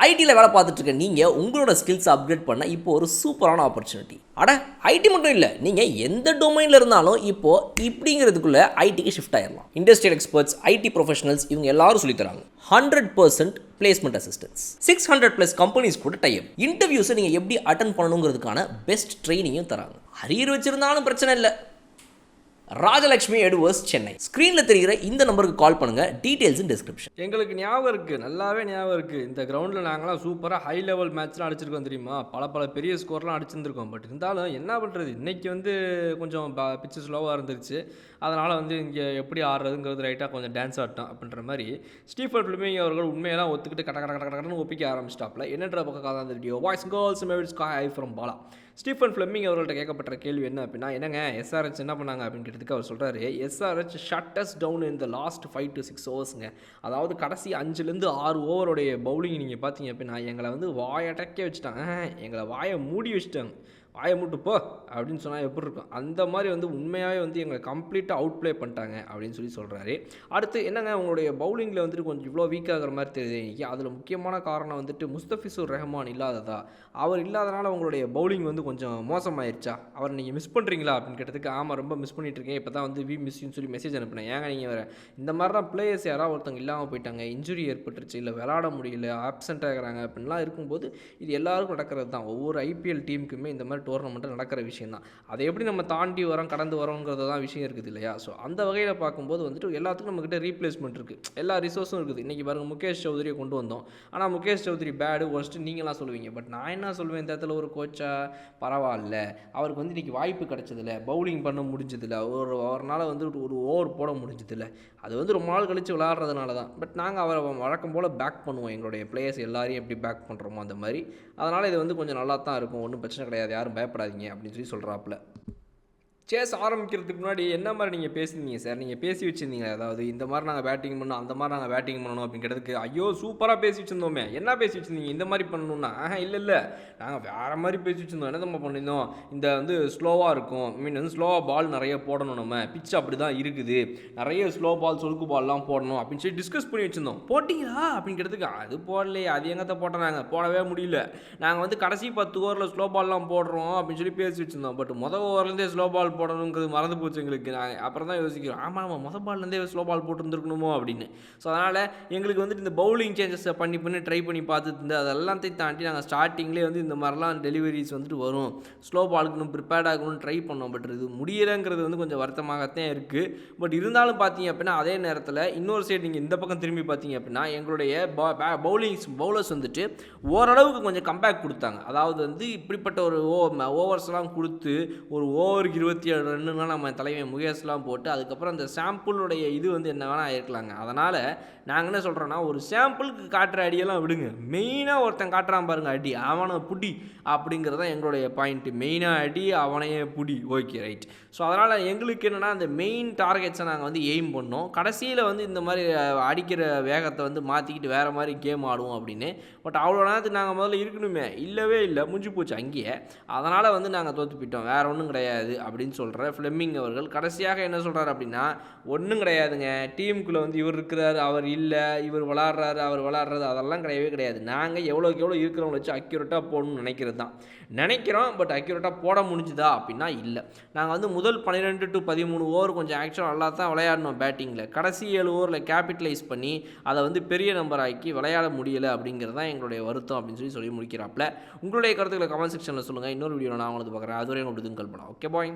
ஐடியில் வேலை பார்த்துட்டு இருக்க நீங்கள் உங்களோட ஸ்கில்ஸ் அப்கிரேட் பண்ண இப்போ ஒரு சூப்பரான ஆப்பர்ச்சுனிட்டி. அட ஐடி மட்டும் இல்லை, நீங்கள் எந்த டொமைனில் இருந்தாலும் இப்போது இப்படிங்கிறதுக்குள்ளே ஐடிக்கு ஷிஃப்ட் ஆயிடலாம். இண்டஸ்ட்ரியல் எக்ஸ்பர்ட்ஸ், ஐடி ப்ரொஃபஷனல்ஸ் இவங்க எல்லாரும் சொல்லித்தராங்க. 100% பிளேஸ்மெண்ட் அசிஸ்டன்ஸ், 600+ கம்பெனிஸ் கூட டைப். இன்டர்வியூஸை நீங்கள் எப்படி அட்டன் பண்ணணுங்கிறதுக்கான பெஸ்ட் ட்ரைனிங்கும் தராங்க. அரியர் வச்சிருந்தாலும் பிரச்சனை இல்லை. ராஜலட்சுமி எடுவர்ஸ், சென்னை. ஸ்க்ரீனில் தெரிகிற இந்த நம்பருக்கு கால் பண்ணுங்கள். டீட்டெயில்ஸ் இன் டிஸ்கிரிப்ஷன். எங்களுக்கு ஞாபகம் இருக்குது, நல்லாவே ஞாபகம் இருக்குது. இந்த கிரவுண்டில் நாங்களாம் சூப்பராக ஹை லெவல் மேட்ச்லாம் அடிச்சிருக்கோம் தெரியுமா. பல பெரிய ஸ்கோர்லாம் அடிச்சிருந்துருக்கோம். பட் இருந்தாலும் என்ன பண்ணுறது, இன்றைக்கி கொஞ்சம் பிச்சு ஸ்லோவாக இருந்துருச்சு. அதனால் இங்கே எப்படி ஆடுறதுங்கிறது ரைட்டாக கொஞ்சம் டான்ஸ் ஆட்டோம் அப்படின்ற மாதிரி ஸ்டீஃபன் ஃபிளெமிங் அவர்கள் உண்மையெல்லாம் ஒத்துக்கிட்டு கடன்னு ஒப்பிக்க ஆரம்பிச்சிட்டாப்ல. என்னன்ற பக்கம் அந்த வீடியோ வாய்ஸ் கேர்ள்ஸ் மேவிட்ஸ் hi from Bala. Stephen Fleming அவர்கள்ட்ட கேட்கப்பட்ட கேள்வி என்ன அப்படின்னா, என்னங்க எஸ்ஆர்ஹெச் என்ன பண்ணாங்க அப்படின்னு கேட்டதுக்கு அவர் சொல்கிறாரு, SRH shuts down in the last 5 to 6 ஓவர்ஸுங்க. அதாவது கடைசி 5 to 6 ஓவருடைய பவுலிங் நீங்கள் பார்த்தீங்க அப்படின்னா எங்களை வாயடக்கே வச்சுட்டாங்க, எங்களை வாயை மூடி வச்சுட்டாங்க. வாயை மூட்டு போ அப்படின்னு சொன்னால் எப்படி இருக்கும், அந்த மாதிரி உண்மையாகவே எங்களை கம்ப்ளீட்டாக அவுட் ப்ளே பண்ணிட்டாங்க அப்படின்னு சொல்கிறாரு. அடுத்து என்னங்க உங்களுடைய பவுலிங்கில் கொஞ்சம் இவ்வளோ வீக் ஆகிற மாதிரி தெரியுது இன்றைக்கி. அதில் முக்கியமான காரணம் முஸ்தபிசுர் ரஹ்மான் இல்லாததா, அவர் இல்லாதனால உங்களுடைய பவுலிங் கொஞ்சம் மோசமாயிருச்சா, அவர் நீங்கள் மிஸ் பண்ணுறீங்களா அப்படின்னு கேட்டதுக்கு, ஆமாம் ரொம்ப மிஸ் பண்ணிட்டுருக்கேன், இப்போ தான் வி மிஸ்ன்னு சொல்லி மெசேஜ் அனுப்பினேன். ஏங்க நீங்கள் வேறு இந்த மாதிரி தான் பிளேயர்ஸ் யாராவது ஒருத்தவங்க இல்லாமல் போயிட்டாங்க, இன்ஜுரி ஏற்பட்டுருச்சு, இல்லை விளாட முடியல, ஆப்சென்ட் ஆகிறாங்க அப்படின்லாம் இருக்கும்போது இது எல்லாருக்கும் நடக்கிறது தான். ஒவ்வொரு ஐபிஎல் டீமுக்குமே இந்த மாதிரி டோர்னமெண்ட்டு நடக்கிற விஷயம் தான். அதை எப்படி நம்ம தாண்டி வரோம் கடந்து வரோங்கிறது தான் விஷயம் இருக்குது இல்லையா. ஸோ அந்த வகையில் பார்க்கும்போது எல்லாத்துக்கும் நம்மக்கிட்ட ரீப்ளேஸ்மெண்ட் இருக்குது, எல்லா ரிசோர்ஸும் இருக்குது. இன்றைக்கி பாருங்கள் முகேஷ் சௌத்ரியை கொண்டு வந்தோம். ஆனால் முகேஷ் சௌத்ரி பேடு ஒர்ஸ்ட்டு நீங்களாம் சொல்லுவீங்க. பட் நான் என்ன சொல்வேன், இந்த இடத்துல ஒரு கோச்சா பரவாயில்ல, அவருக்கு இன்றைக்கி வாய்ப்பு கிடைச்சதில்ல, பவுலிங் பண்ண முடிஞ்சதில்லை, அவரால் ஒரு ஓவர் போட முடிஞ்சதில்லை. அது ரொம்ப நாள் கழித்து விளையாடுறதுனால தான். பட் நாங்கள் அவரை வழக்கம் போல் பேக் பண்ணுவோம், எங்களுடைய பிளேயர்ஸ் எல்லாரையும் எப்படி பேக் பண்ணுறோமோ அந்த மாதிரி. அதனால் இது கொஞ்சம் நல்லா தான் இருக்கும், ஒன்றும் பிரச்சனை கிடையாது, யாரும் பயப்படாதீங்க அப்படின்னு சொல்கிறாப்புல. சேஸ் ஆரம்பிக்கிறதுக்கு முன்னாடி என்ன மாதிரி நீங்கள் பேசியிருந்தீங்க சார், நீங்கள் பேசி வச்சுருந்தீங்க, அதாவது இந்த மாதிரி நாங்கள் பேட்டிங் பண்ணோம், அந்த மாதிரி நாங்கள் பேட்டிங் பண்ணணும் அப்படிங்கிறதுக்கு. ஐயோ சூப்பராக பேசி வச்சுருந்தோமே, என்ன பேசி வச்சுருந்தீங்க, இந்த மாதிரி பண்ணணுன்னா இல்லை நாங்கள் வேறு மாதிரி பேசி வச்சுருந்தோம். என்ன நம்ம பண்ணியிருந்தோம், இந்த ஸ்லோவாக இருக்கும், ஸ்லோவாக பால் நிறைய போடணும், நம்ம பிச் அப்படி தான் இருக்குது, நிறைய ஸ்லோ பால் சொலுக்கு பால்லாம் போடணும் அப்படின்னு சொல்லி டிஸ்கஸ் பண்ணி வச்சுருந்தோம். போட்டிங்களா அப்படிங்கிறதுக்கு, அது போடலையே, அது எங்கத்தை போட்டோம், நாங்கள் போடவே முடியல, நாங்கள் கடைசி 10 ஓவரில் ஸ்லோ பால்லாம் போடுறோம் அப்படின்னு சொல்லி பேசி வச்சுருந்தோம். பட் மொதல் ஓவர்லேருந்தே ஸ்லோ பால் போடணுங்கிறது மறந்து போச்சு எங்களுக்கு. நாங்கள் அப்புறம் தான் யோசிக்கிறோம், ஆமாம் மொதல் பால்லேருந்தே ஸ்லோ பால் போட்டுருந்துருக்கணுமோ அப்படின்னு. ஸோ அதனால் எங்களுக்கு இந்த பவுலிங் சேஞ்சஸை பண்ணி ட்ரை பண்ணி பார்த்துட்டு அதெல்லாத்தையும் தாண்டி நாங்கள் ஸ்டார்டிங்லேயே இந்த மாதிரிலாம் டெலிவரிஸ் வரும், ஸ்லோ பாலுக்கு இன்னும் ப்ரிப்பேர்ட் ஆகணும்னு ட்ரை பண்ணோம். பட் இது முடியலைங்கிறது கொஞ்சம் வருத்தமாகத்தான் இருக்குது. பட் இருந்தாலும் பார்த்தீங்க அப்படின்னா அதே நேரத்தில் இன்னொரு சைடு நீங்கள் இந்த பக்கம் திரும்பி பார்த்தீங்க அப்படின்னா எங்களுடைய பவுலர்ஸ் ஓரளவுக்கு கொஞ்சம் கம்பேக் கொடுத்தாங்க. அதாவது இப்படிப்பட்ட ஒரு ஓவர்ஸ்லாம் கொடுத்து ஒரு ஓவருக்கு 27 ரன்னுலாம் நம்ம தலைவன் முகேஷ்லாம் போட்டு அதுக்கப்புறம் அந்த சாம்பிளுடைய என்ன வேணால் ஆயிருக்கலாங்க. அதனால் நாங்கள் என்ன சொல்கிறோன்னா, ஒரு சாம்பிளுக்கு காட்டுற அடியெல்லாம் விடுங்க, மெயினாக ஒருத்தன் காட்டுறான் பாருங்கள் அடி, அவனை புடி அப்படிங்கிறது தான் எங்களுடைய பாயிண்ட்டு. மெயினாக அடி, அவனையே புடி, ஓகே ரைட். ஸோ அதனால் எங்களுக்கு என்னென்னா அந்த மெயின் டார்கெட்ஸை நாங்கள் எய்ம் பண்ணோம். கடைசியில் இந்த மாதிரி அடிக்கிற வேகத்தை மாற்றிக்கிட்டு வேறு மாதிரி கேம் ஆடுவோம் அப்படின்னு. பட் அவ்வளோ நேரத்துக்கு நாங்கள் முதல்ல இருக்கணுமே, இல்லவே இல்லை, முடிஞ்சு போச்சு அங்கேயே. அதனால் நாங்கள் தோற்று போயிட்டோம், வேறு ஒன்றும் கிடையாது அப்படின்னு சொல்கிற ஃப்ளெமிங் அவர்கள் கடைசியாக என்ன சொல்கிறார் அப்படின்னா, ஒன்றும் கிடையாதுங்க, டீமுக்குள்ளே இவர் இருக்கிறார், அவர் இல்லை, இவர் விளாட்றாரு, அவர் விளாட்றது, அதெல்லாம் கிடையவே கிடையாது. நாங்கள் எவ்வளோக்கு எவ்வளோ இருக்கிறவங்கள வச்சு அக்யூரேட்டாக போடணும்னு நினைக்கிறது தான் நினைக்கிறோம். பட் அக்யூரேட்டாக போட முடிஞ்சுதா அப்படின்னா இல்லை. நாங்கள் முதல் 12 to 13 ஓவர் கொஞ்சம் ஆக்சுவலாக நல்லா தான் விளையாடணும் பேட்டிங்கில். கடைசி 7 ஓவரில் கேபிட்டலைஸ் பண்ணி அதை பெரிய நம்பர் ஆக்கி விளையாட முடியலை அப்படிங்கிறது தான் எங்களுடைய வருத்தம் அப்படின்னு சொல்லி முடிக்கிறாப்புல. உங்களுடைய கருத்துக்களை கமெண்ட் செக்ஷனில் சொல்லுங்கள். இன்னொரு வீடியோ நான் உங்களுக்கு பார்க்குறேன். அதுவரை உங்களுக்கு கல்பனா. Okay bye.